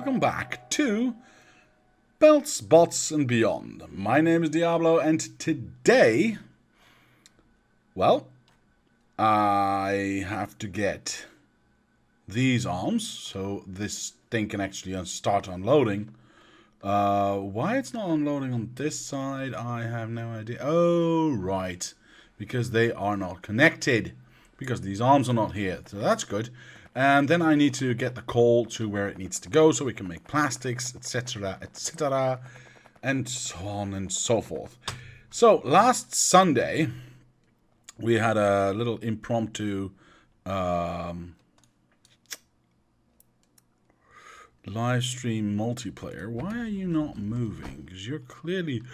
welcome back to Belts, Bots, and Beyond. My name is Diablo, and today, well, I have to get these arms, so this thing can actually start unloading. Why it's not unloading on this side, I have no idea. Oh, right, because they are not connected, because these arms are not here, so that's good. And then I need to get the coal to where it needs to go so we can make plastics, etc., etc., and so on and so forth. So last Sunday, we had a little impromptu live stream multiplayer. Why are you not moving? Because you're clearly...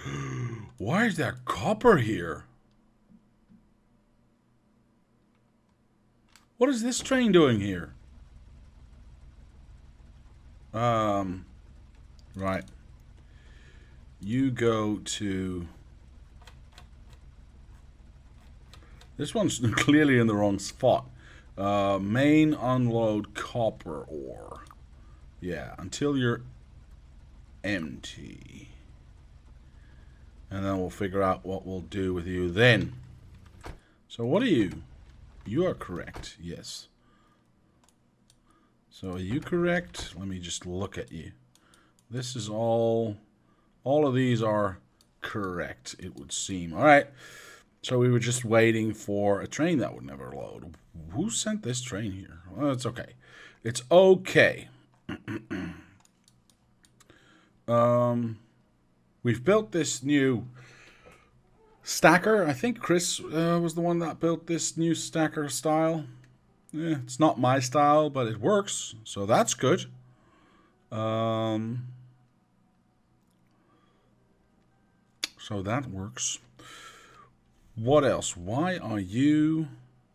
Why is there copper here? What is this train doing here? Right. You go to... This one's clearly in the wrong spot. Main unload copper ore. Yeah, until you're empty. And then we'll figure out what we'll do with you then. So what are you? You are correct, yes. So are you correct? Let me just look at you. This is all of these are correct, it would seem. All right. So we were just waiting for a train that would never load. Who sent this train here? Well, it's okay. It's okay. We've built this new stacker. I think Chris was the one that built this new stacker style. It's not my style, but it works, so that's good. So that works. What else? Why are you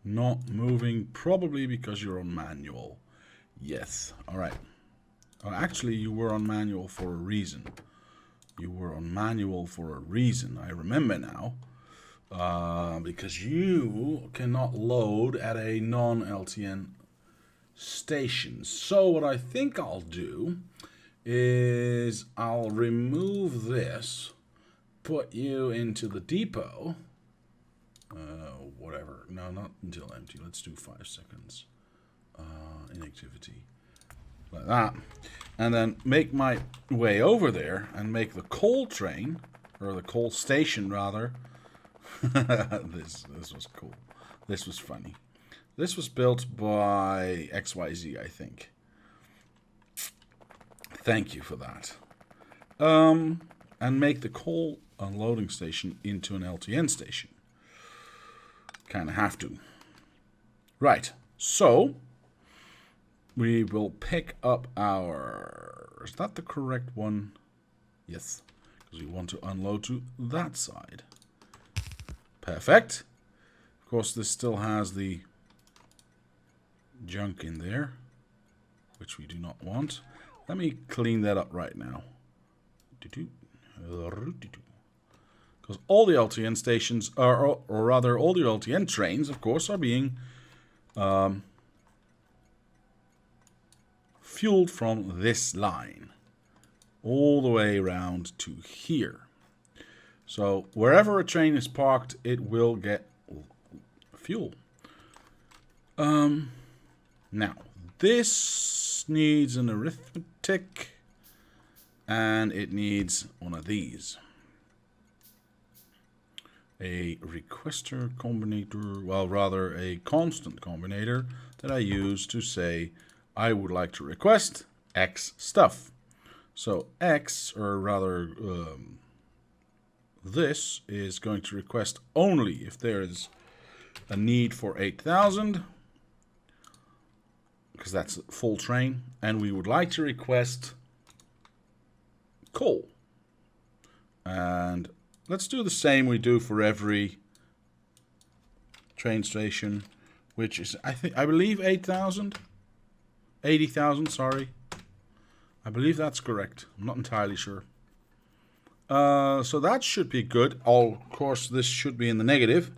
not moving? Probably because you're on manual. Yes. All right. Actually, you were on manual for a reason. You were on manual for a reason. I remember now. Because you cannot load at a non-LTN station. So what I think I'll do is I'll remove this, put you into the depot. Whatever. No, not until empty. Let's do 5 seconds. Inactivity. Like that. And then make my way over there and make the coal train, or the coal station rather. This was cool. This was funny. This was built by XYZ, I think. Thank you for that. And make the coal unloading station into an LTN station. Kind of have to. Right. So we will pick up our... Is that the correct one? Yes. Because we want to unload to that side. Perfect. Of course, this still has the junk in there, which we do not want. Let me clean that up right now. Because all the LTN stations, or rather all the LTN trains, of course, are being fueled from this line all the way around to here. So wherever a train is parked, it will get fuel. Now, this needs an arithmetic, and it needs one of these. A requester combinator, well, rather a constant combinator that I use to say I would like to request X stuff. So X, or rather... this is going to request only if there is a need for 8,000, because that's a full train, and we would like to request coal. And let's do the same we do for every train station, which is, I believe 8,000? 80,000, sorry. I believe that's correct. I'm not entirely sure. So that should be good. Of course, this should be in the negative,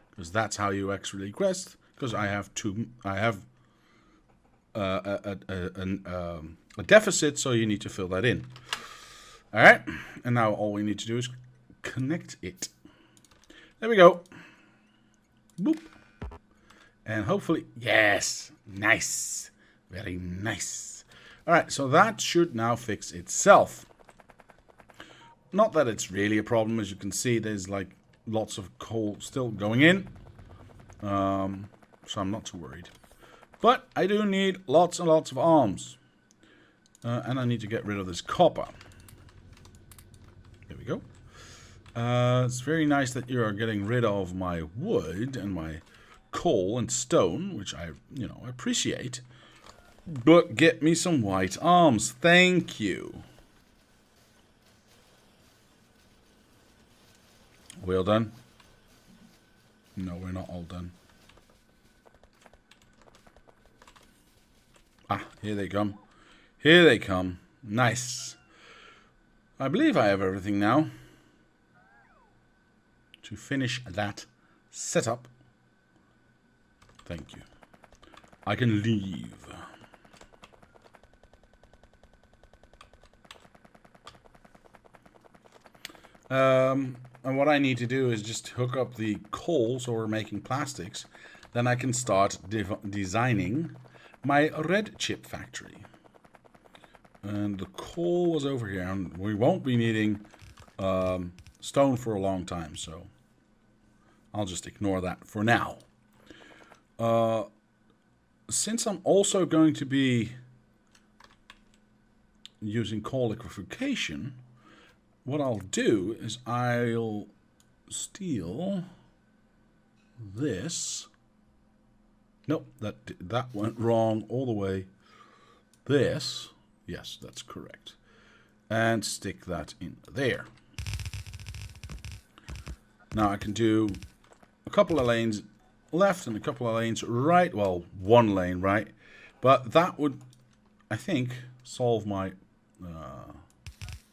because that's how you actually request. Because I have a deficit, so you need to fill that in. All right, and now all we need to do is connect it. There we go. Boop. And hopefully, yes, nice, very nice. All right, so that should now fix itself. Not that it's really a problem. As you can see, there's like lots of coal still going in. So I'm not too worried. But I do need lots and lots of arms. And I need to get rid of this copper. There we go. It's very nice that you are getting rid of my wood and my coal and stone, which I appreciate. But get me some white arms. Thank you. We all done? No, we're not all done. Ah, here they come. Here they come. Nice. I believe I have everything now to finish that setup. Thank you. I can leave. And what I need to do is just hook up the coal, so we're making plastics. Then I can start designing my red chip factory. And the coal was over here, and we won't be needing stone for a long time, so I'll just ignore that for now. Since I'm also going to be using coal liquefaction, what I'll do is I'll steal this. Nope, that went wrong all the way. This, yes, that's correct. And stick that in there. Now I can do a couple of lanes left and a couple of lanes right. Well, one lane right. But that would, I think, solve my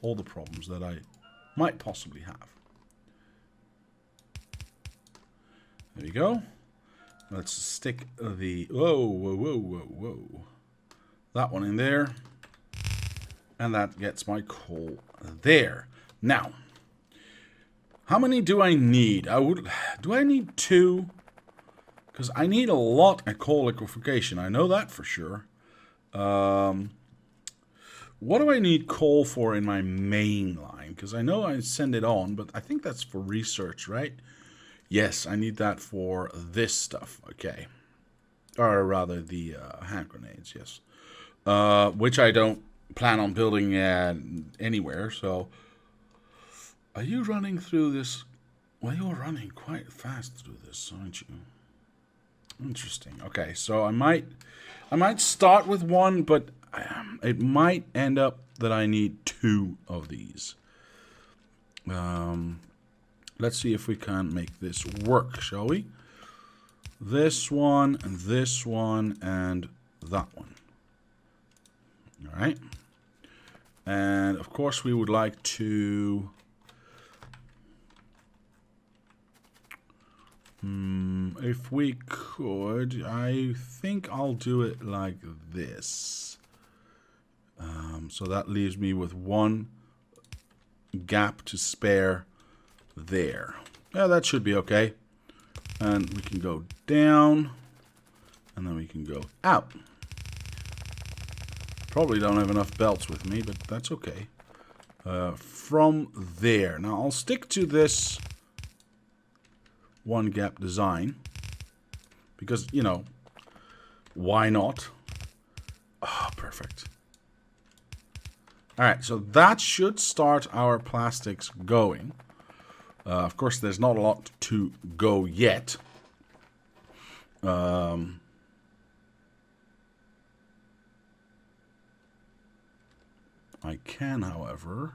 all the problems that I might possibly have. There we go. Let's stick the whoa. That one in there. And that gets my coal there. Now, how many do I need? Do I need 2? Because I need a lot of coal liquefaction. I know that for sure. What do I need coal for in my main line? Because I know I send it on, but I think that's for research, right? Yes, I need that for this stuff. Okay. Or rather, the hand grenades, yes. Which I don't plan on building anywhere, so... Are you running through this? Well, you're running quite fast through this, aren't you? Interesting. Okay, so I might start with 1, but it might end up that I need 2 of these. Let's see if we can make this work, shall we? This one, and this one, and that one. All right. And, of course, we would like to... if we could, I think I'll do it like this. So that leaves me with 1 gap to spare there. Yeah, that should be okay. And we can go down, and then we can go out. Probably don't have enough belts with me, but that's okay. From there. Now, I'll stick to this 1 gap design. Because, you know, why not? Ah, perfect. Alright, so that should start our plastics going. Of course, there's not a lot to go yet. I can, however,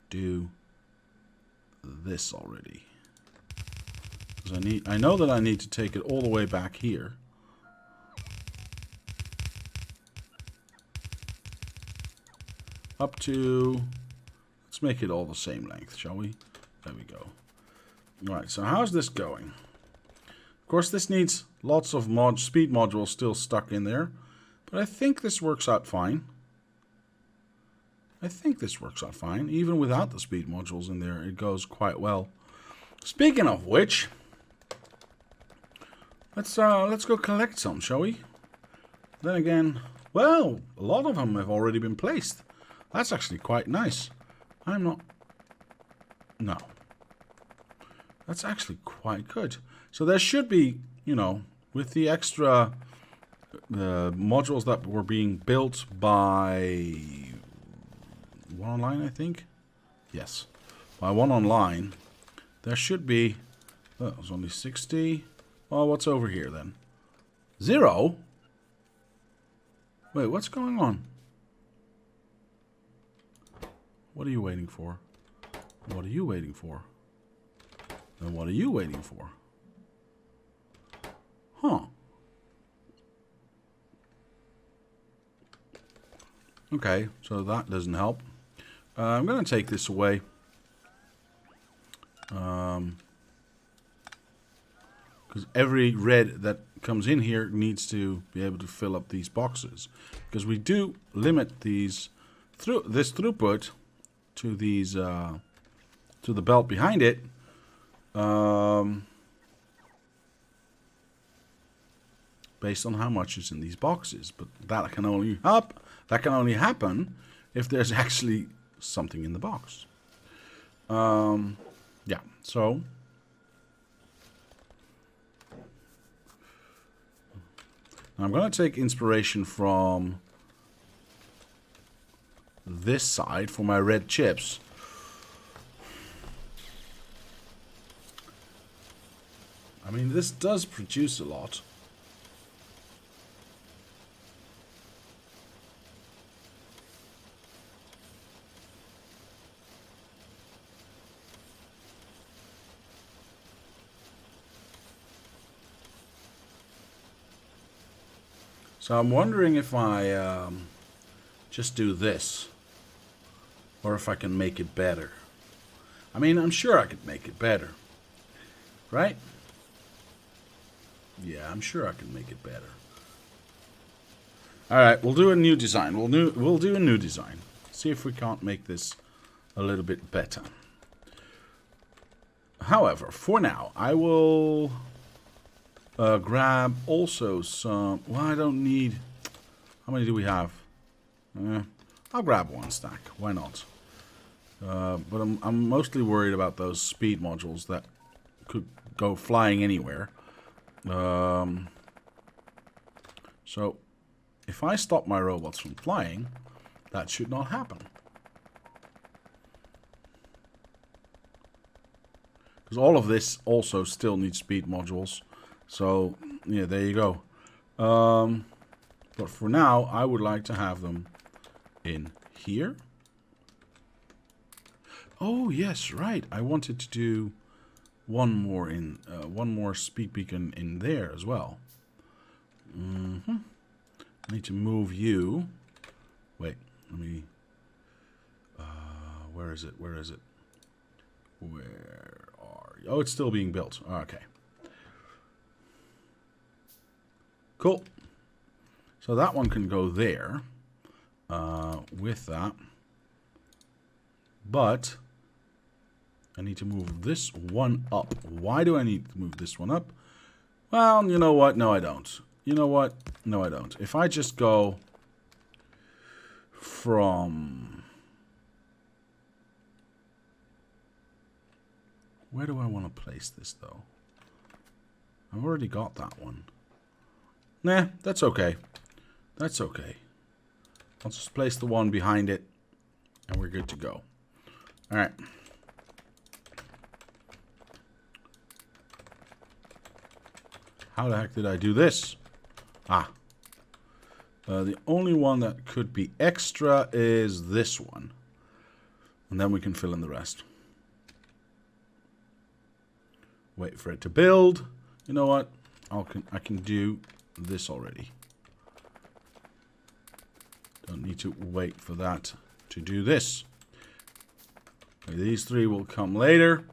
do this already. Because I know that I need to take it all the way back here. Up to, let's make it all the same length, shall we? There we go. Alright, so how's this going? Of course, this needs lots of speed modules still stuck in there. But I think this works out fine. I think this works out fine. Even without the speed modules in there, it goes quite well. Speaking of which, let's go collect some, shall we? Then again, well, a lot of them have already been placed. That's actually quite nice. I'm not... No. That's actually quite good. So there should be, you know, with the extra modules that were being built by One Online, I think. Yes, by One Online, there should be. Oh, it was only 60. Well, what's over here then? 0. Wait, what's going on? What are you waiting for? What are you waiting for? And what are you waiting for? Huh. Okay, so that doesn't help. I'm going to take this away. Because every red that comes in here needs to be able to fill up these boxes. Because we do limit these this throughput to these to the belt behind it. Based on how much is in these boxes, but that can only happen if there's actually something in the box. Yeah, so I'm going to take inspiration from this side for my red chips. I mean, this does produce a lot. So I'm wondering if I just do this, or if I can make it better. I mean, I'm sure I could make it better, right? Yeah, I'm sure I can make it better. All right, we'll do a new design. We'll do a new design. See if we can't make this a little bit better. However, for now, I will grab also some... Well, I don't need... How many do we have? I'll grab one stack. Why not? But I'm mostly worried about those speed modules that could go flying anywhere. So, if I stop my robots from flying, that should not happen. Because all of this also still needs speed modules. So, yeah, there you go. But for now, I would like to have them in here. Oh, yes, right. I wanted to do one more speed beacon in there as well. I need to move you. Wait, let me... where is it? Where is it? Where are you? Oh, it's still being built. Okay. Cool. So that one can go there with that. But I need to move this one up. Why do I need to move this one up? Well, you know what? No, I don't. You know what? No, I don't. If I just go from... Where do I want to place this, though? I've already got that one. Nah, that's okay. That's okay. I'll just place the one behind it, and we're good to go. Alright. How the heck did I do this? Ah. The only one that could be extra is this one. And then we can fill in the rest. Wait for it to build. You know what? I can do this already. Don't need to wait for that to do this. Okay, these three will come later.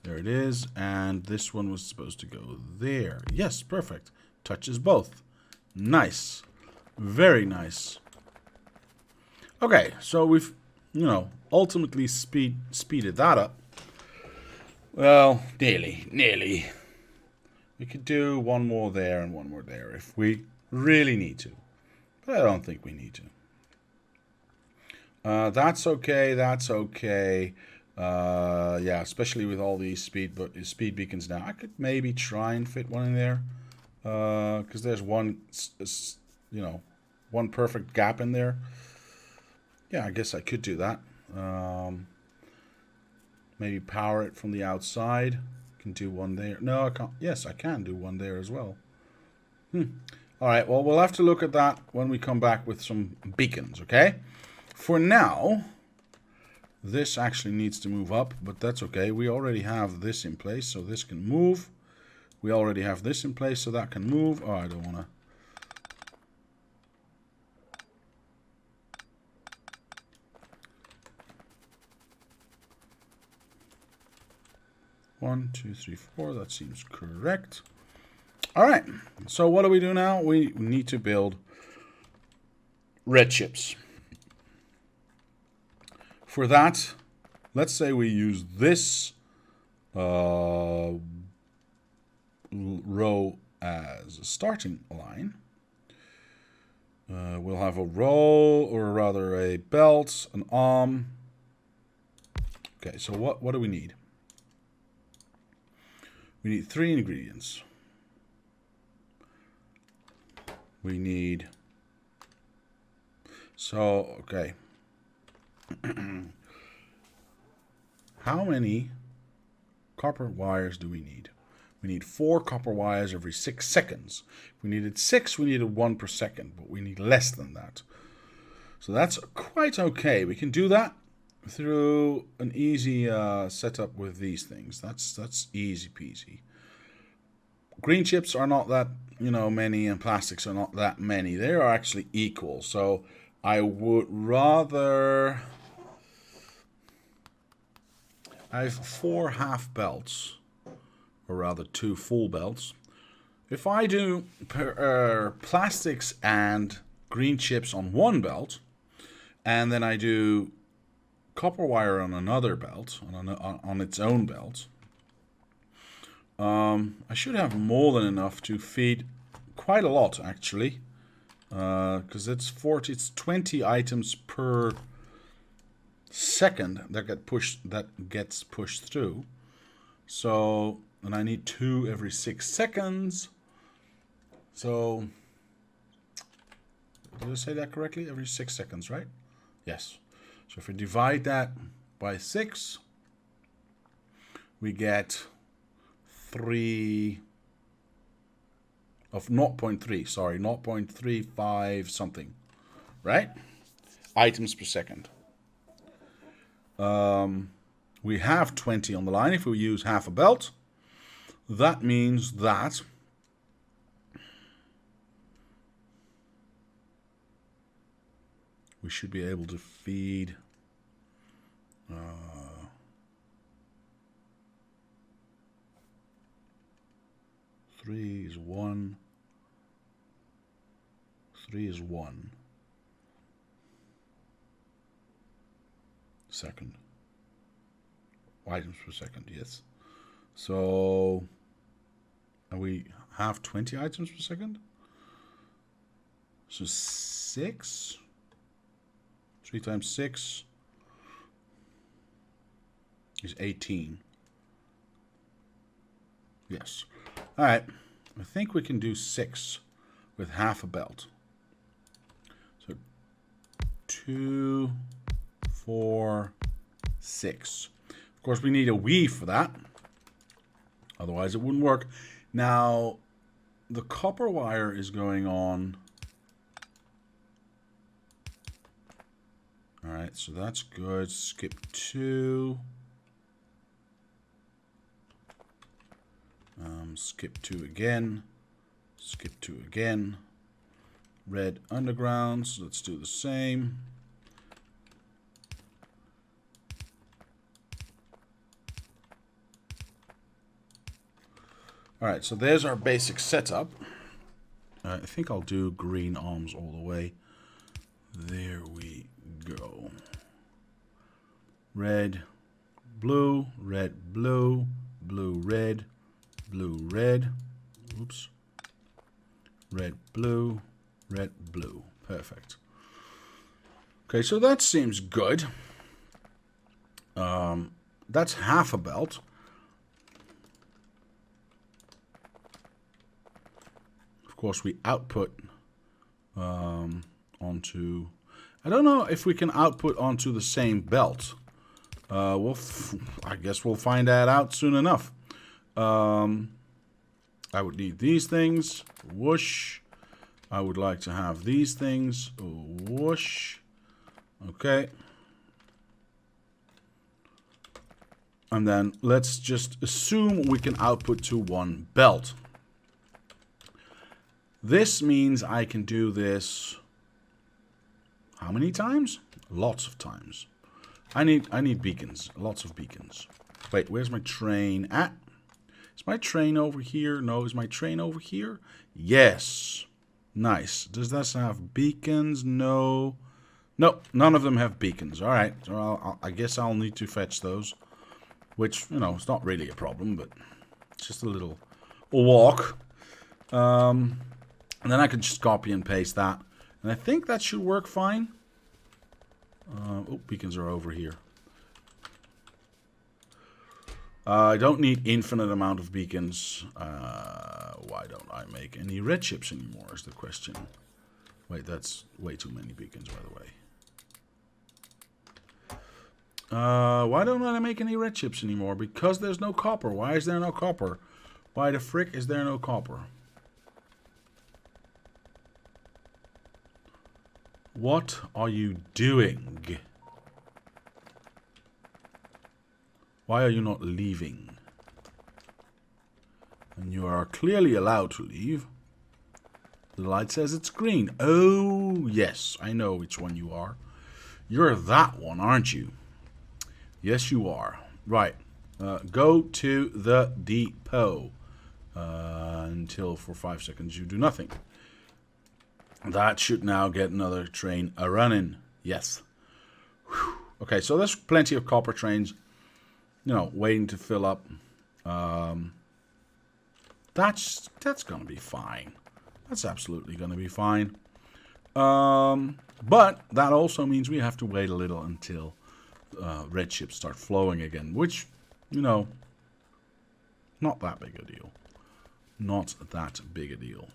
There it is. And this one was supposed to go there. Yes, perfect. Touches both. Nice. Very nice. Okay, so we've, ultimately speeded that up. Well, nearly. We could do one more there and one more there if we really need to. But I don't think we need to. That's okay. Yeah, especially with all these speed beacons now. I could maybe try and fit one in there. Because there's one perfect gap in there. Yeah, I guess I could do that. Maybe power it from the outside. Can do one there. No, I can't. Yes, I can do one there as well. All right, well, we'll have to look at that when we come back with some beacons, okay? For now, this actually needs to move up, but that's okay. We already have this in place, so this can move. We already have this in place, so that can move. Oh, I don't want to. One, two, three, four. That seems correct. All right. So what do we do now? We need to build red chips. For that, let's say we use this row as a starting line. We'll have a row, or rather a belt, an arm. Okay, so what do we need? We need 3 ingredients. We need... So, okay. How many copper wires do we need? We need 4 copper wires every 6 seconds. If we needed 6, we needed 1 per second, but we need less than that. So that's quite okay. We can do that through an easy setup with these things. That's easy peasy. Green chips are not that many, and plastics are not that many. They are actually equal. So I would rather... I have 4 half belts, or rather 2 full belts. If I do plastics and green chips on one belt, and then I do copper wire on another belt, on its own belt, I should have more than enough to feed quite a lot, actually, because it's 20 items per second that gets pushed through. So, and I need 2 every 6 seconds. So, did I say that correctly? Every 6 seconds, right? Yes. So if we divide that by 6, we get 3 of 0.3, sorry, 0.35 something, right? Items per second. We have 20 on the line. If we use half a belt, that means that we should be able to feed 3 is 1. 3 is 1 second. Items per second, yes. So, and we have 20 items per second. So 6. 3 times 6 is 18. Yes. All right. I think we can do 6 with half a belt. So 2, 4, 6. Of course, we need a weave for that. Otherwise, it wouldn't work. Now, the copper wire is going on. All right, so that's good. Skip 2. Skip 2 again. Skip 2 again. Red underground, so let's do the same. All right, so there's our basic setup. I think I'll do green arms all the way. There we go. Red, blue, red, blue, blue, red, blue, red. Oops. Red, blue, red, blue. Perfect. Okay, so that seems good. That's half a belt. Of course, we output onto... I don't know if we can output onto the same belt. I guess we'll find that out soon enough. I would need these things. Whoosh. I would like to have these things. Whoosh. Okay. And then let's just assume we can output to one belt. This means I can do this how many times? Lots of times. I need beacons. Lots of beacons. Wait, where's my train at? Is my train over here? No, is my train over here? Yes. Nice. Does this have beacons? No. No, none of them have beacons. All right. So I guess I'll need to fetch those. Which, you know, it's not really a problem, but it's just a little walk. And then I can just copy and paste that. And I think that should work fine. Oh, beacons are over here. I don't need infinite amount of beacons. Why don't I make any red chips anymore is the question. Wait, that's way too many beacons, by the way. Why don't I make any red chips anymore? Because there's no copper. Why is there no copper? Why the frick is there no copper? What are you doing? Why are you not leaving? And you are clearly allowed to leave. The light says it's green. Oh, yes, I know which one you are. You're that one, aren't you? Yes, you are. Right. Go to the depot. Until for 5 seconds you do nothing. That should now get another train a-running. Yes. Whew. Okay, so there's plenty of copper trains, you know, waiting to fill up. That's going to be fine. That's absolutely going to be fine. But that also means we have to wait a little until red chips start flowing again, which, you know, not that big a deal. Not that big a deal.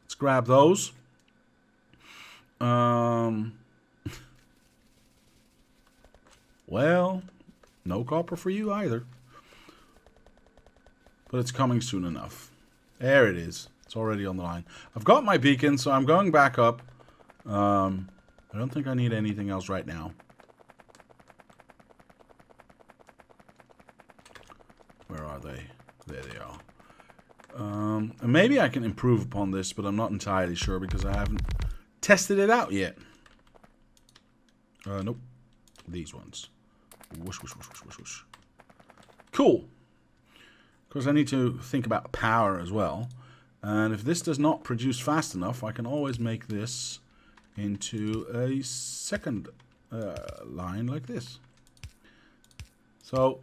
Let's grab those. Well, no copper for you either. But it's coming soon enough. There it is. It's already on the line. I've got my beacon, so I'm going back up. I don't think I need anything else right now. Where are they? There they are. And maybe I can improve upon this, but I'm not entirely sure because I haven't tested it out yet. Nope. These ones. Whoosh, whoosh, whoosh, whoosh, whoosh. Cool. Because I need to think about power as well. And if this does not produce fast enough, I can always make this into a second line like this. So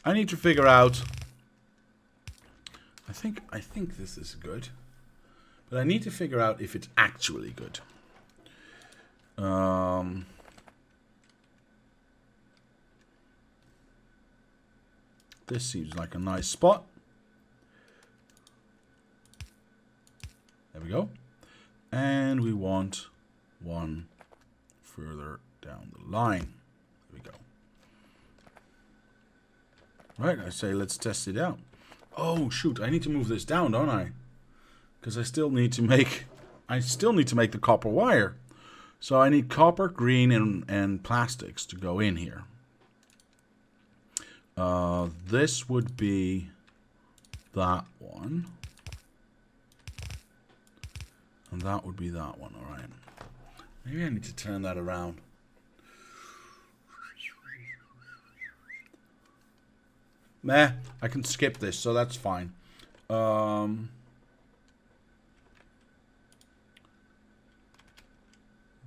I need to figure out. I think this is good, but I need to figure out if it's actually good. This seems like a nice spot. There we go. And we want one further down the line. There we go. Right, I say let's test it out. Oh shoot, I need to move this down, don't I? Because I still need to make the copper wire. So I need copper, green, and plastics to go in here. This would be that one. And that would be that one, alright. Maybe I need to turn that around. Meh, I can skip this, so that's fine.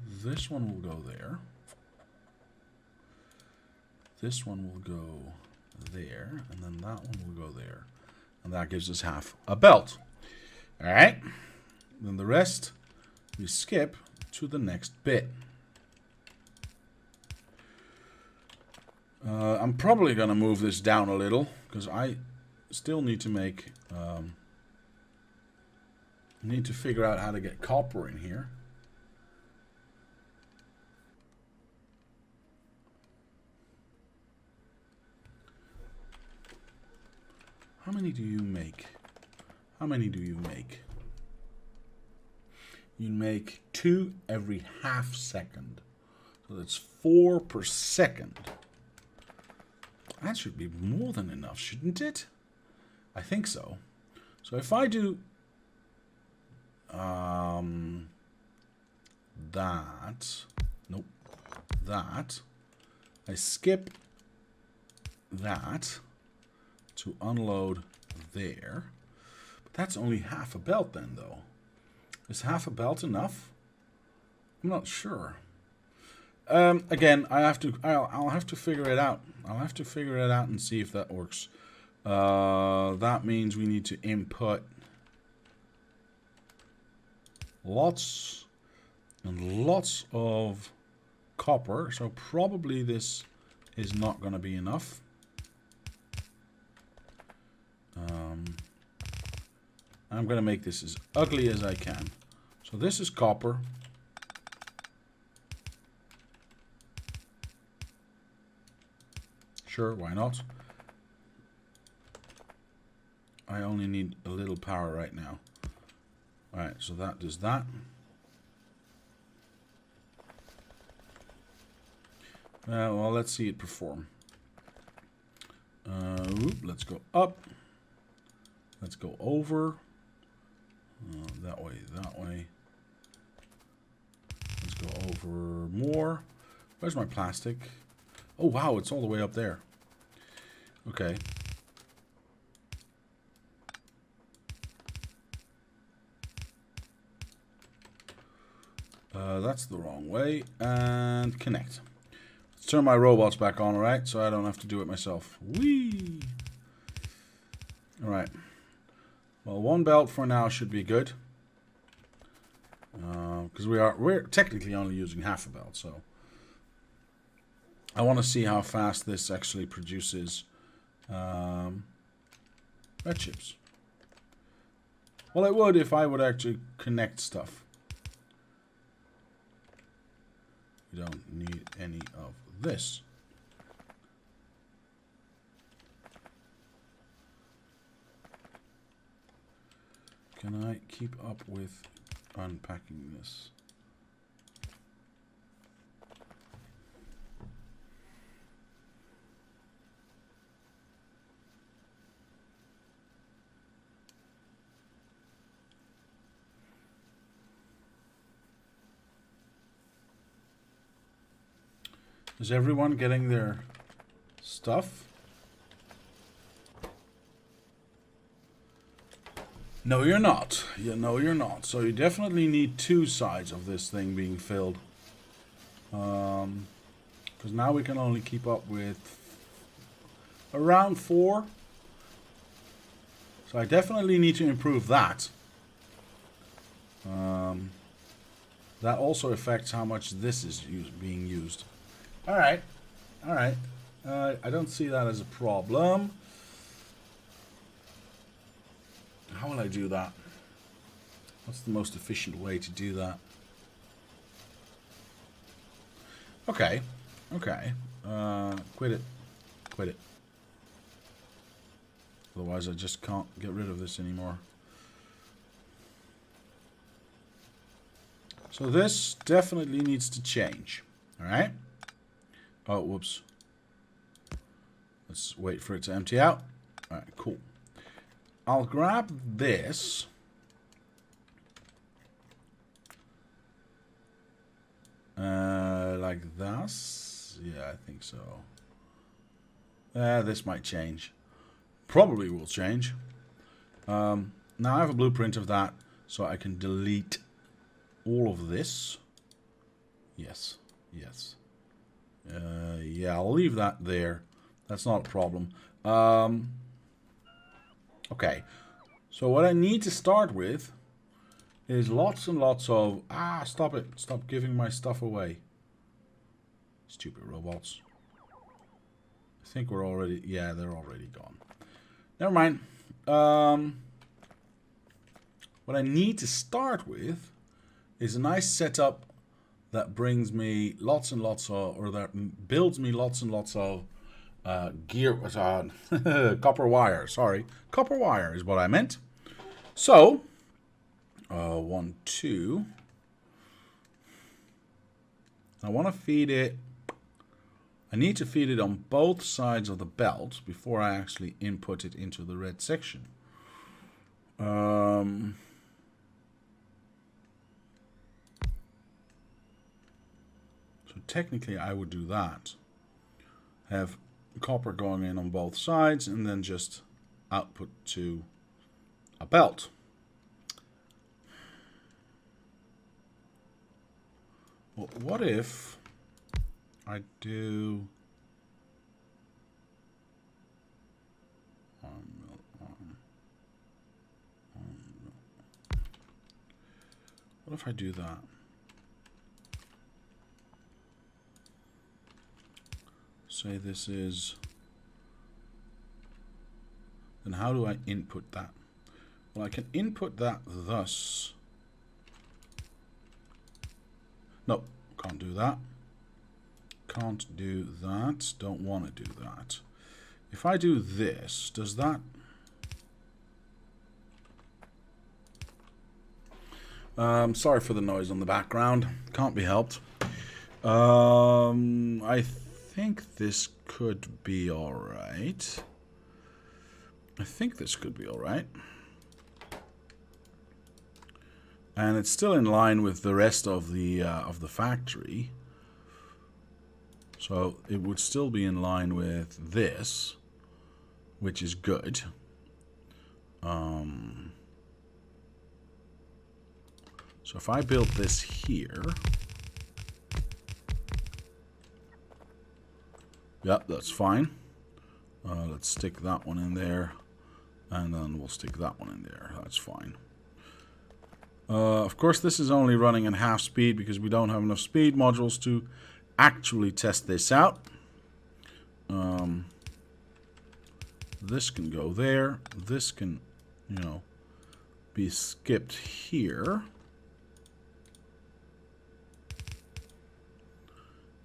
This one will go there. This one will go there. And then that one will go there. And that gives us half a belt. Alright. Then the rest we skip to the next bit. I'm probably going to move this down a little. Because I still need to make... need to figure out how to get copper in here. How many do you make? How many do you make? You make 2 every half second. So that's 4 per second. That should be more than enough, shouldn't it? I think so. So if I do that, I skip that to unload there. But that's only half a belt then, though. Is half a belt enough? I'm not sure. Again, I'll have to figure it out. I'll have to figure it out and see if that works. That means we need to input lots and lots of copper. So probably this is not going to be enough. I'm going to make this as ugly as I can. So this is copper. Sure, why not? I only need a little power right now. Alright, so that does that. Well, let's see it perform. Let's go up. Let's go over. That way, that way. Let's go over more. Where's my plastic? Oh, wow, it's all the way up there. Okay. That's the wrong way. And connect. Let's turn my robots back on, alright? So I don't have to do it myself. Whee! Alright. Well, 1 belt for now should be good. Because we're technically only using half a belt, so... I want to see how fast this actually produces red chips. Well, it would if I would actually connect stuff. We don't need any of this. Can I keep up with unpacking this? Is everyone getting their stuff? No, you're not. No, you're not. So you definitely need 2 sides of this thing being filled. Because now we can only keep up with around 4. So I definitely need to improve that. That also affects how much this is being used. Alright. Alright. I don't see that as a problem. How will I do that? What's the most efficient way to do that? Okay. Okay. Quit it. Quit it. Otherwise I just can't get rid of this anymore. So this definitely needs to change. Alright? Oh, whoops. Let's wait for it to empty out. Alright, cool. I'll grab this. Like this. Yeah, I think so. This might change. Probably will change. Now I have a blueprint of that, so I can delete all of this. Yes, yes. Yeah, I'll leave that there. That's not a problem. Okay, so what I need to start with is lots and lots of... Ah, stop it. Stop giving my stuff away. Stupid robots. I think we're already... Yeah, they're already gone. Never mind. What I need to start with is a nice setup that brings me lots and lots of... Or that builds me lots and lots of copper wire. Sorry. Copper wire is what I meant. So... 1, 2. I want to feed it. I need to feed it on both sides of the belt before I actually input it into the red section. So technically I would do that. Have copper going in on both sides and then just output to a belt. Well, what if I do what if I do that? Say this is, then how do I input that? Well, I can input that thus. No, can't do that. Can't do that. Don't want to do that. If I do this, does that... sorry for the noise on the background. Can't be helped. I think this could be alright. I think this could be alright. And it's still in line with the rest of the factory. So it would still be in line with this, which is good. So if I build this here, yep, that's fine. Let's stick that one in there, and then we'll stick that one in there. That's fine. Of course, this is only running at half speed because we don't have enough speed modules to actually test this out. This can go there. This can, you know, be skipped here.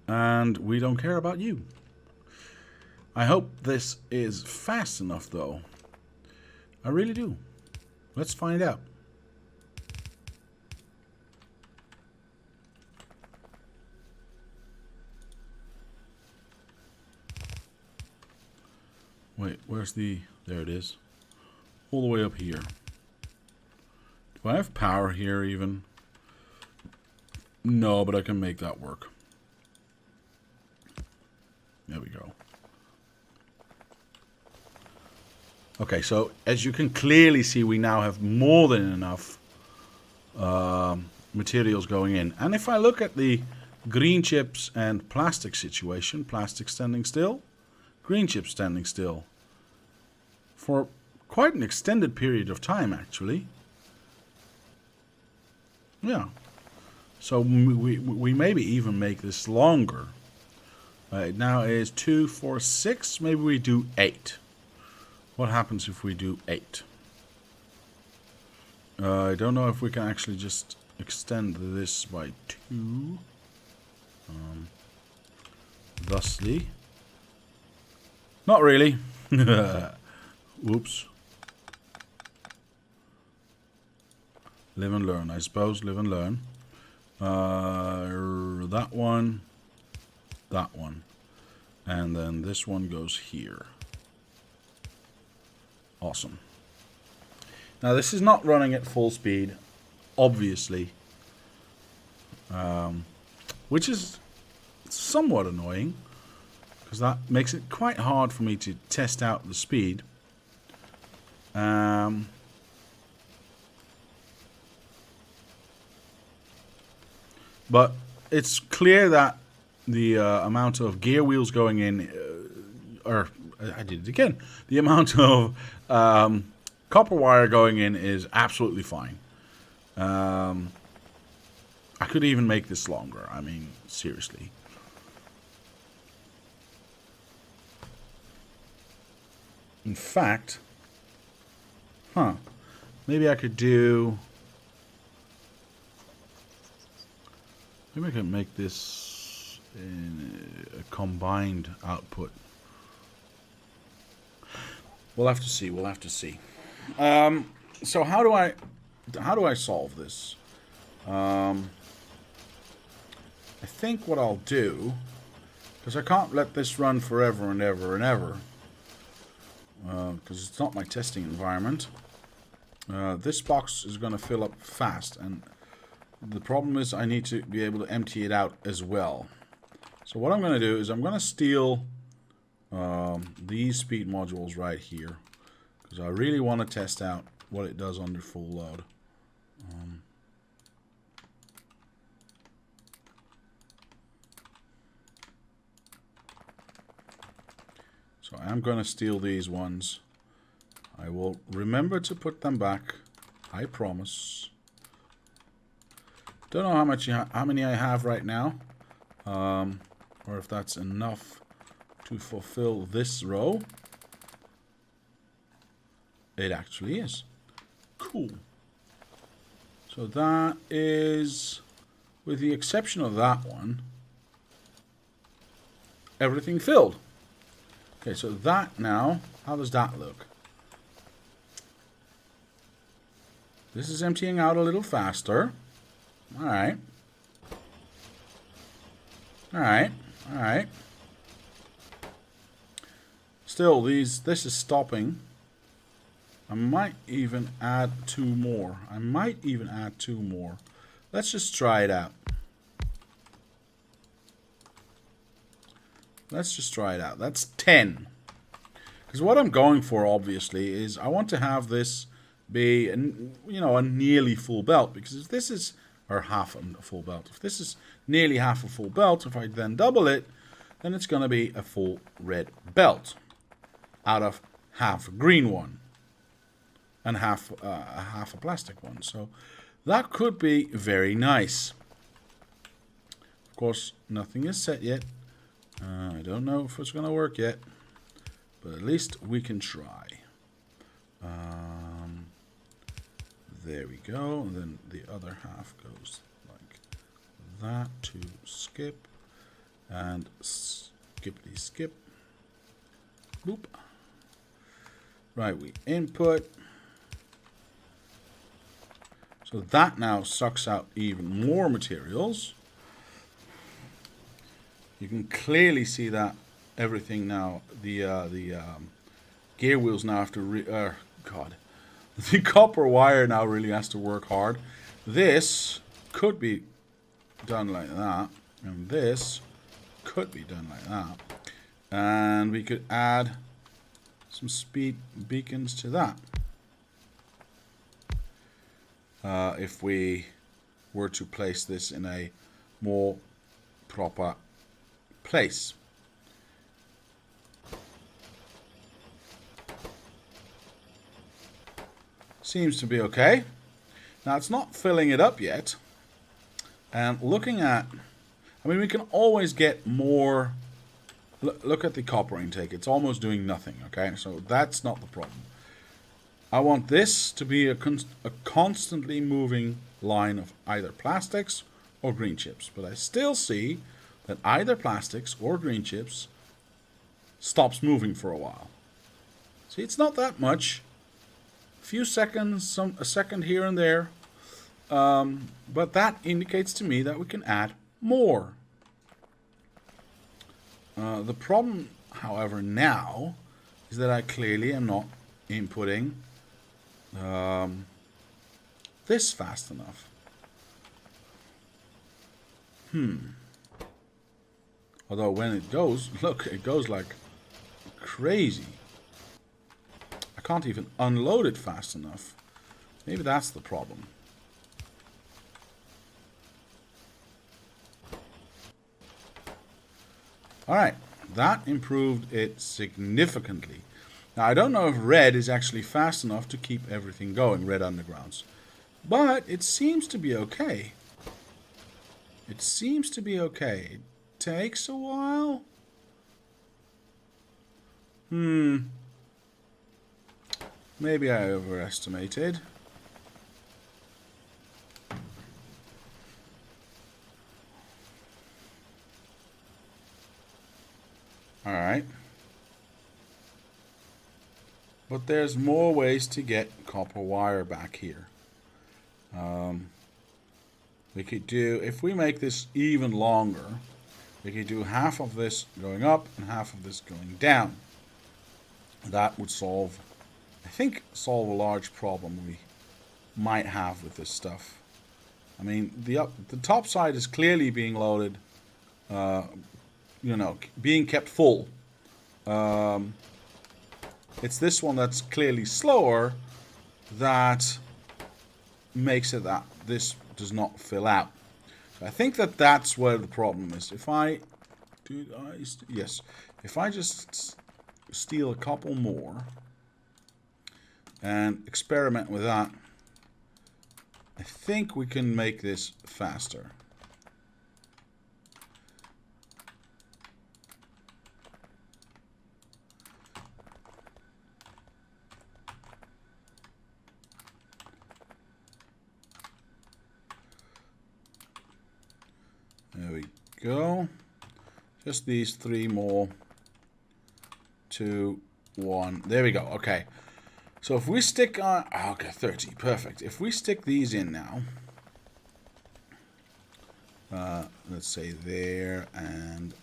And we don't care about you. I hope this is fast enough, though. I really do. Let's find out. Wait, where's the... There it is. All the way up here. Do I have power here, even? No, but I can make that work. There we go. Okay, so as you can clearly see, we now have more than enough materials going in. And if I look at the green chips and plastic situation, plastic standing still, green chips standing still, for quite an extended period of time, actually. Yeah. So we maybe even make this longer. Right, now is 2, 4, 6. Maybe we do 8. What happens if we do 8? I don't know if we can actually just extend this by 2. Thusly. Not really. Whoops. Live and learn, I suppose. Live and learn. That one. That one. And then this one goes here. Awesome. Now this is not running at full speed, obviously. Which is somewhat annoying, because that makes it quite hard for me to test out the speed. But it's clear that the amount of gear wheels going in, or I did it again. The amount of copper wire going in is absolutely fine. I could even make this longer. I mean, seriously. In fact, maybe I could do... Maybe I can make this in a combined output. We'll have to see. We'll have to see. So how do I solve this? I think what I'll do, because I can't let this run forever and ever and ever, because it's not my testing environment. This box is going to fill up fast, and the problem is I need to be able to empty it out as well. So what I'm going to do is I'm going to steal these speed modules right here, because I really want to test out what it does under full load. So I'm going to steal these ones. I will remember to put them back, I promise. Don't know how many I have right now, or if that's enough to fulfill this row. It actually is. Cool. So that is, with the exception of that one, everything filled. Okay, so that now, how does that look? This is emptying out a little faster. Alright. Alright. Alright. Still, this is stopping. I might even add 2 more. Let's just try it out. That's 10. Because what I'm going for, obviously, is I want to have this be, a nearly full belt. Because if this is, or half a full belt. If this is nearly half a full belt, if I then double it, then it's going to be a full red belt out of half a green one and half a plastic one. So that could be very nice. Of course, nothing is set yet. I don't know if it's going to work yet, but at least we can try. There we go, and then the other half goes like that to skip, and skippity skip. Boop. Right, we input. So that now sucks out even more materials. You can clearly see that everything now, the gear wheels now have to, the copper wire now really has to work hard. This could be done like that, and this could be done like that. And we could add some speed beacons to that. If we were to place this in a more proper place. Seems to be okay. Now it's not filling it up yet. And looking at, I mean, we can always get more. Look at the copper intake. It's almost doing nothing, okay? So that's not the problem. I want this to be a constantly moving line of either plastics or green chips. But I still see that either plastics or green chips stops moving for a while. See, it's not that much. A few seconds, a second here and there. But that indicates to me that we can add more. The problem, however, now is that I clearly am not inputting this fast enough. Although when it goes, look, it goes like crazy. I can't even unload it fast enough. Maybe that's the problem. Alright, that improved it significantly. Now, I don't know if red is actually fast enough to keep everything going, red undergrounds. But it seems to be okay. It seems to be okay. It takes a while. Maybe I overestimated. Alright. But there's more ways to get copper wire back here. We could do, if we make this even longer, we could do half of this going up and half of this going down. That would solve, I think, solve a large problem we might have with this stuff. I mean, the top side is clearly being loaded, you know, being kept full. It's this one that's clearly slower that makes it that this does not fill out. So I think that that's where the problem is. If I do, yes, if I just steal a couple more and experiment with that, I think we can make this faster. There we go. Just these three more. 2, 1. There we go. Okay. So if we stick on... okay, 30. Perfect. If we stick these in now... let's say there and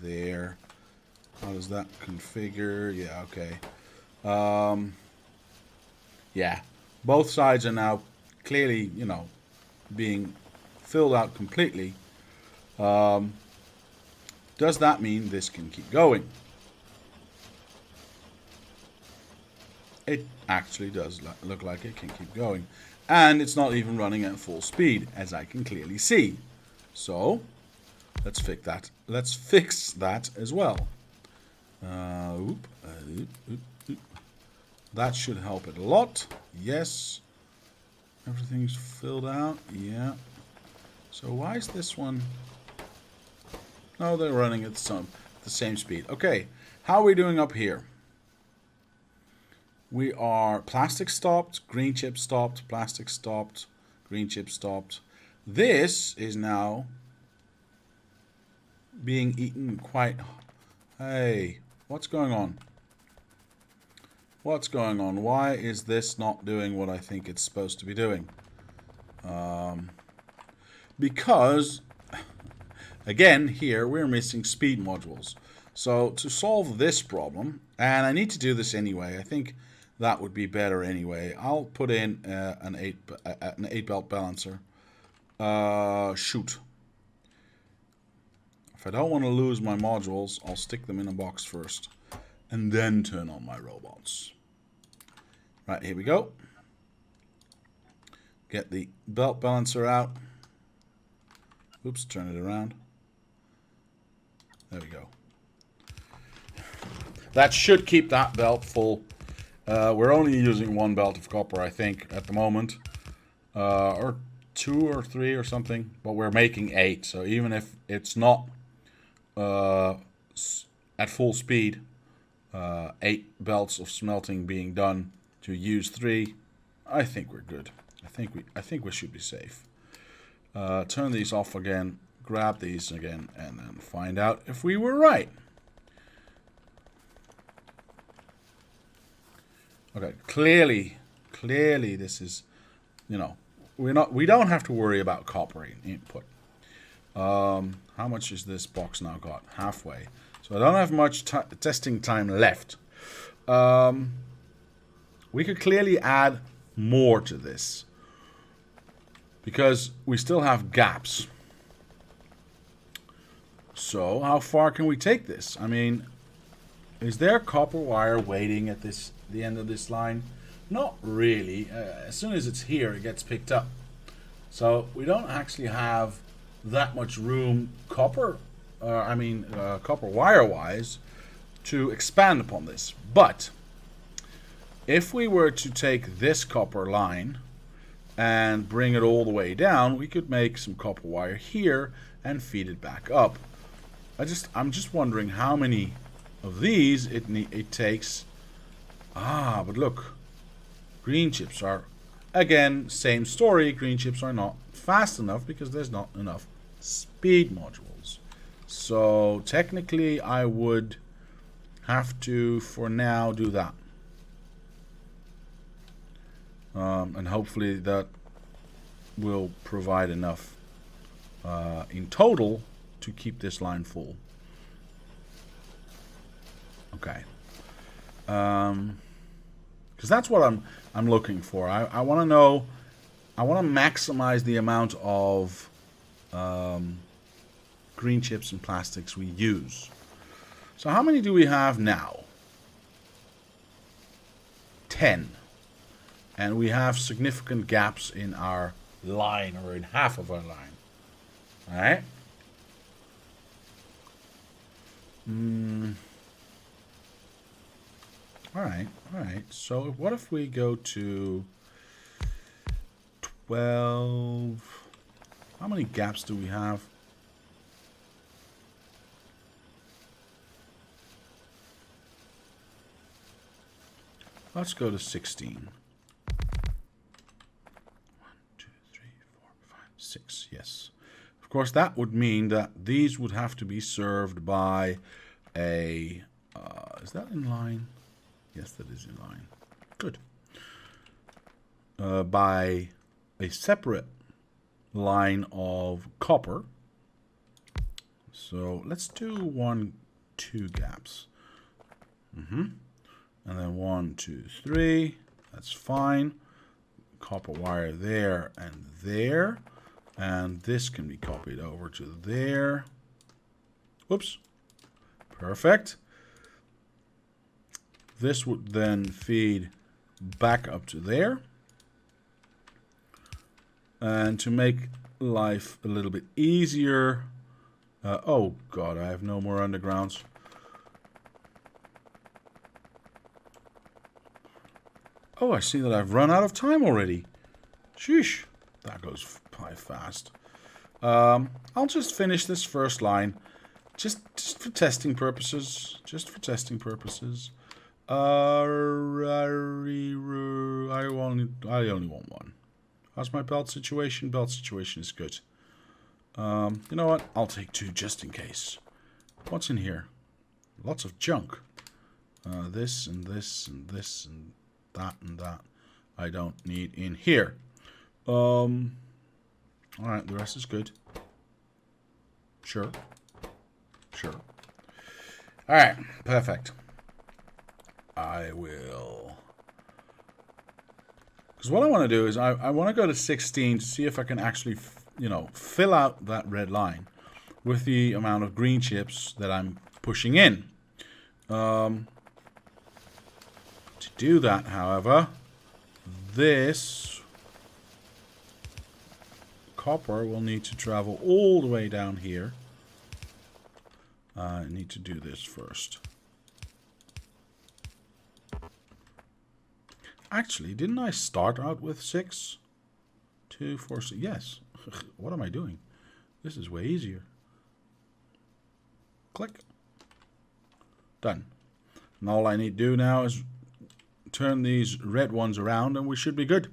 there. How does that configure? Yeah, okay. Yeah. Both sides are now clearly, you know, being filled out completely. Does that mean this can keep going? It actually does look like it can keep going. And it's not even running at full speed, as I can clearly see. So, let's fix that. Let's fix that as well. That should help it a lot. Yes. Everything's filled out. Yeah. So why is this one... no, they're running at the same speed. Okay, how are we doing up here? We are plastic stopped, green chip stopped, plastic stopped, green chip stopped. This is now being eaten quite... hey, what's going on? What's going on? Why is this not doing what I think it's supposed to be doing? Because... again, here we're missing speed modules. So to solve this problem, and I need to do this anyway, I think that would be better anyway. I'll put in an 8 belt balancer. Shoot. If I don't want to lose my modules, I'll stick them in a box first, and then turn on my robots. Right, here we go. Get the belt balancer out. Oops, turn it around. There we go. That should keep that belt full. We're only using 1 belt of copper, I think, at the moment. Or 2 or 3 or something. But we're making 8. So even if it's not at full speed, 8 belts of smelting being done to use 3, I think we're good. I think we should be safe. Turn these off again. Grab these again and then find out if we were right. Okay, clearly this is, you know, we don't have to worry about copper input. How much is this box now got? Halfway. So I don't have much testing time left. We could clearly add more to this because we still have gaps. So how far can we take this? I mean, is there copper wire waiting at the end of this line? Not really. As soon as it's here, it gets picked up. So we don't actually have that much room copper copper wire-wise, to expand upon this. But if we were to take this copper line and bring it all the way down, we could make some copper wire here and feed it back up. I'm just wondering how many of these it takes. Ah, but look, green chips are, again, same story. Green chips are not fast enough because there's not enough speed modules. So technically I would have to, for now, do that. And hopefully that will provide enough in total to keep this line full. Okay. Because that's what I'm looking for. I want to know. I want to maximize the amount of green chips and plastics we use. So how many do we have now? 10. And we have significant gaps in our line, or in half of our line. Alright? Alright. So what if we go to 12? How many gaps do we have? Let's go to 16. 6, yes. Of course, that would mean that these would have to be served by a... is that in line? Yes, that is in line. Good. By a separate line of copper. So let's do 1, 2 gaps. And then 1, 2, 3. That's fine. Copper wire there and there. And this can be copied over to there. Whoops. Perfect. This would then feed back up to there. And to make life a little bit easier... oh, God, I have no more undergrounds. Oh, I see that I've run out of time already. Sheesh. That goes by fast. I'll just finish this first line. Just for testing purposes. Just for testing purposes. I only want one. How's my belt situation? Belt situation is good. You know what? I'll take 2 just in case. What's in here? Lots of junk. This and this and this and that I don't need in here. Alright, the rest is good. Sure. Alright, perfect. I will... Because what I want to do is I want to go to 16 to see if I can actually, fill out that red line with the amount of green chips that I'm pushing in. To do that, however, this... copper will need to travel all the way down here. I need to do this first. Actually, didn't I start out with 6? 2, 4, 6. Yes. What am I doing? This is way easier. Click. Done. And all I need to do now is turn these red ones around and we should be good.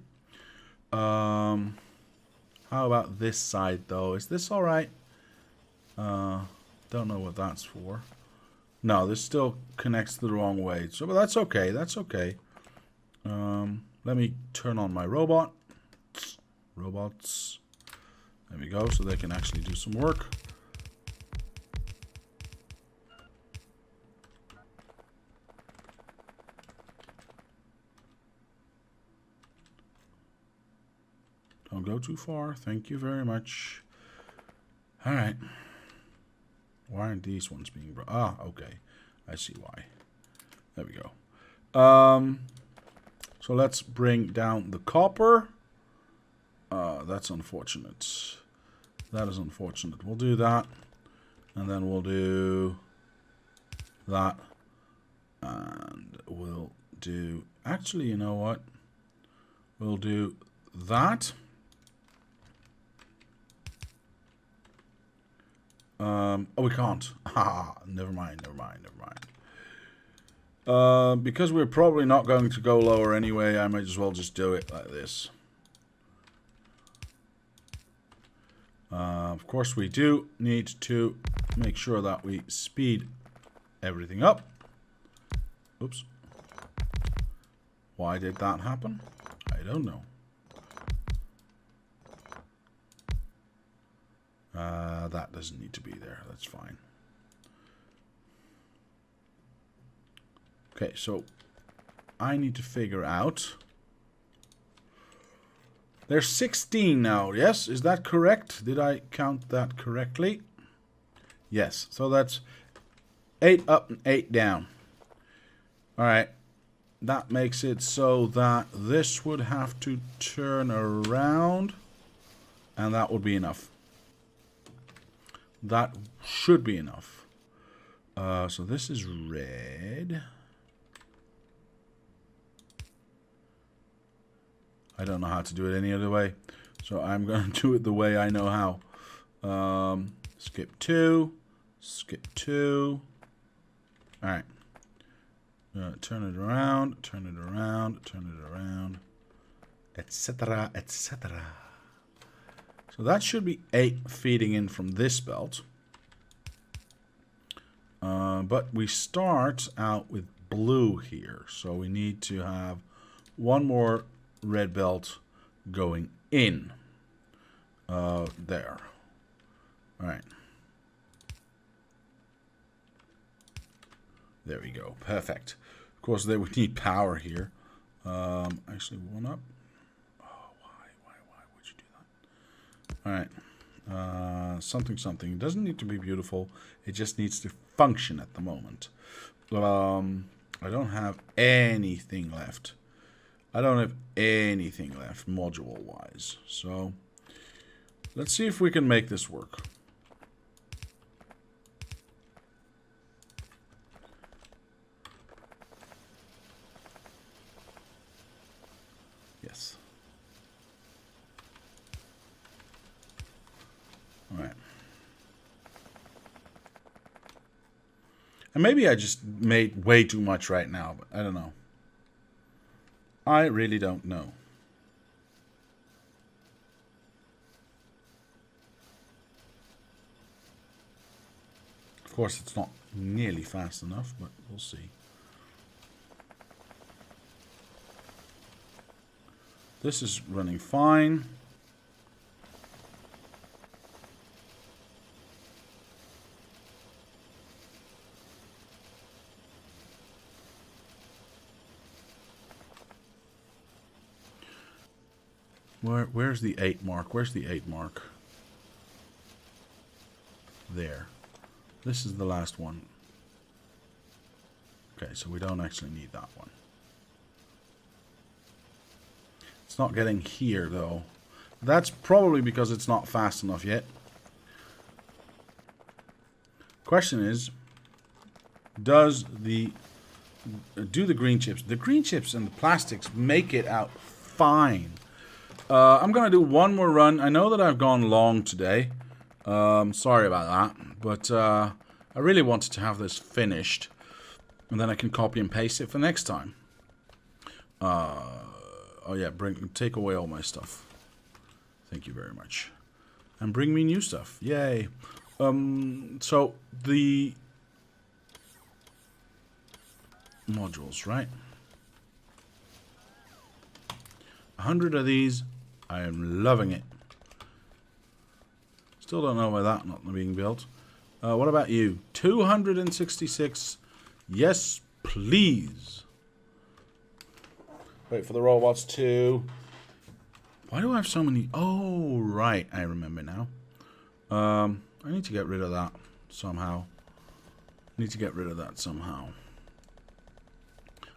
How about this side, though? Is this all right? Don't know what that's for. No, this still connects the wrong way. So, but that's okay. That's okay. Let me turn on my robot. Robots. There we go, so they can actually do some work. Don't go too far. Thank you very much. All right. Why aren't these ones being brought? Ah, okay. I see why. There we go. So let's bring down the copper. That's unfortunate. That is unfortunate. We'll do that. And then we'll do that. And we'll do... Actually, you know what? We'll do that. Oh, we can't. Ah, never mind. Because we're probably not going to go lower anyway, I might as well just do it like this. Of course, we do need to make sure that we speed everything up. Oops. Why did that happen? I don't know. That doesn't need to be there. That's fine. Okay, so I need to figure out... There's 16 now, yes? Is that correct? Did I count that correctly? Yes, so that's 8 up and 8 down. Alright, that makes it so that this would have to turn around, and that would be enough. That should be enough. So this is red. I don't know how to do it any other way, so I'm going to do it the way I know how. Skip 2, skip 2. All right. Turn it around, turn it around, turn it around, etc., etc. So that should be 8 feeding in from this belt. But we start out with blue here, so we need to have one more red belt going in. There. All right. There we go. Perfect. Of course, they would need power here. Actually, one up. Oh, why would you do that? All right. Something. It doesn't need to be beautiful. It just needs to function at the moment. I don't have anything left. Module-wise. So, let's see if we can make this work. Yes. All right. And maybe I just made way too much right now, but I don't know. I really don't know. Of course, it's not nearly fast enough, but we'll see. This is running fine. Where's the 8 mark? Where's the 8 mark? There. This is the last one. Okay, so we don't actually need that one. It's not getting here, though. That's probably because it's not fast enough yet. Question is, do the green chips? The green chips and the plastics make it out fine. I'm going to do one more run. I know that I've gone long today. Sorry about that. But I really wanted to have this finished. And then I can copy and paste it for next time. Oh yeah, take away all my stuff. Thank you very much. And bring me new stuff. Yay. So the modules, right? 100 of these. I am loving it. Still don't know why that's not being built. What about you? 266. Yes, please. Wait for the robots to... Why do I have so many? Oh, right. I remember now. I need to get rid of that somehow.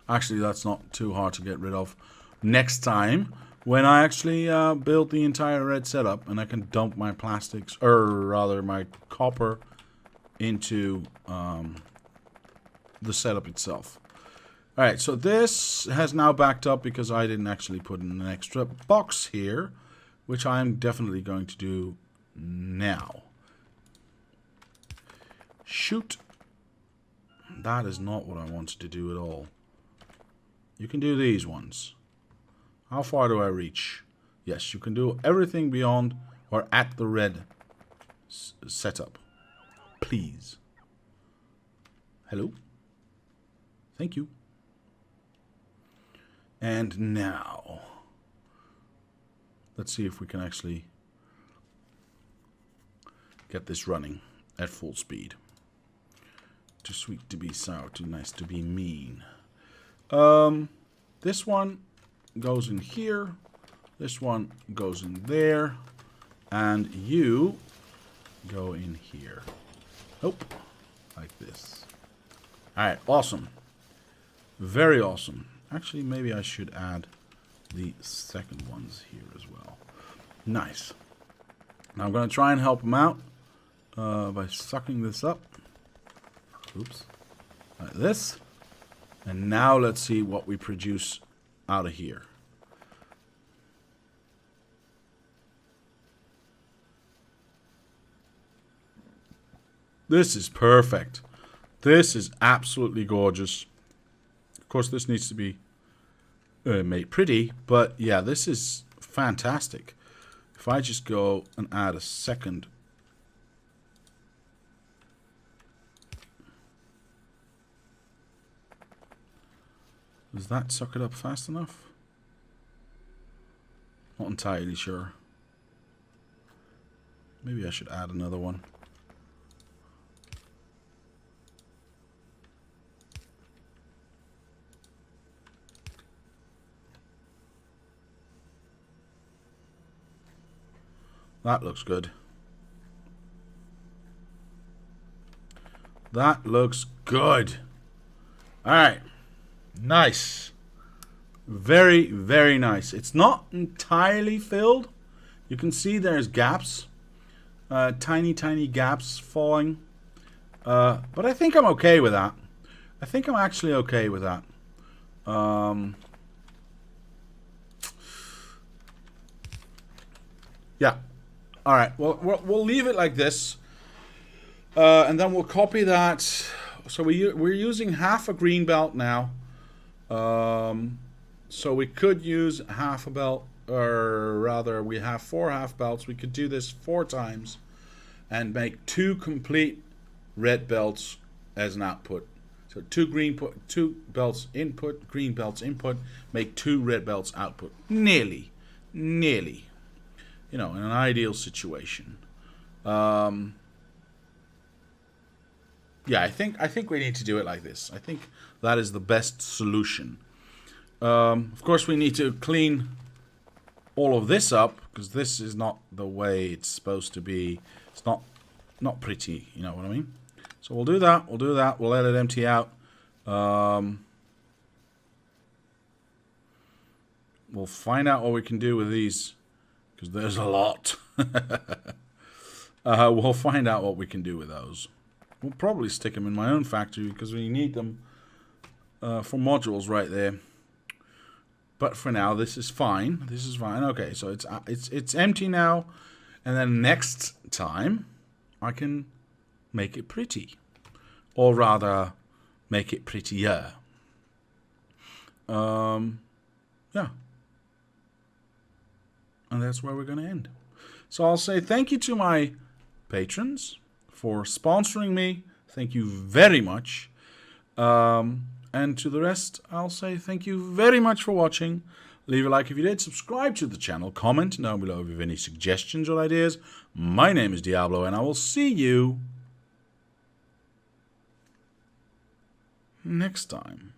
Actually, that's not too hard to get rid of. Next time, when I actually build the entire red setup and I can dump my plastics, or rather my copper into the setup itself. Alright, so this has now backed up because I didn't actually put in an extra box here, which I'm definitely going to do now. Shoot. That is not what I wanted to do at all. You can do these ones. How far do I reach? Yes, you can do everything beyond or at the red setup. Please. Hello? Thank you. And now, let's see if we can actually get this running at full speed. Too sweet to be sour, too nice to be mean. This one goes in here. This one goes in there. And you go in here. Nope. Like this. Alright, awesome. Very awesome. Actually, maybe I should add the second ones here as well. Nice. Now I'm going to try and help them out by sucking this up. Oops. Like this. And now let's see what we produce out of here. This is perfect. This is absolutely gorgeous. Of course, this needs to be made pretty, but yeah, this is fantastic. If I just go and add a second. Does that suck it up fast enough? Not entirely sure. Maybe I should add another one. That looks good. That looks good. Alright. Nice. Very, very nice. It's not entirely filled. You can see there's gaps. Tiny, tiny gaps falling. But I think I'm okay with that. I think I'm actually okay with that. Yeah. Alright, well, we'll leave it like this. And then we'll copy that. So we're using half a green belt now. So we could use half a belt, or rather we have 4 half belts. We could do this 4 times and make 2 complete red belts as an output. So 2 belts input, green belts input, make 2 red belts output. Nearly. You know, in an ideal situation. Yeah, I think we need to do it like this. I think that is the best solution. Of course, we need to clean all of this up, because this is not the way it's supposed to be. It's not pretty, you know what I mean? So we'll do that. We'll let it empty out. We'll find out what we can do with these, because there's a lot. We'll find out what we can do with those. We'll probably stick them in my own factory because we need them for modules right there. But for now, this is fine. This is fine. Okay, so it's empty now, and then next time I can make it pretty, or rather, make it prettier. Yeah. And that's where we're going to end. So I'll say thank you to my patrons for sponsoring me. Thank you very much. And to the rest, I'll say thank you very much for watching. Leave a like if you did. Subscribe to the channel. Comment down below if you have any suggestions or ideas. My name is Diablo, and I will see you next time.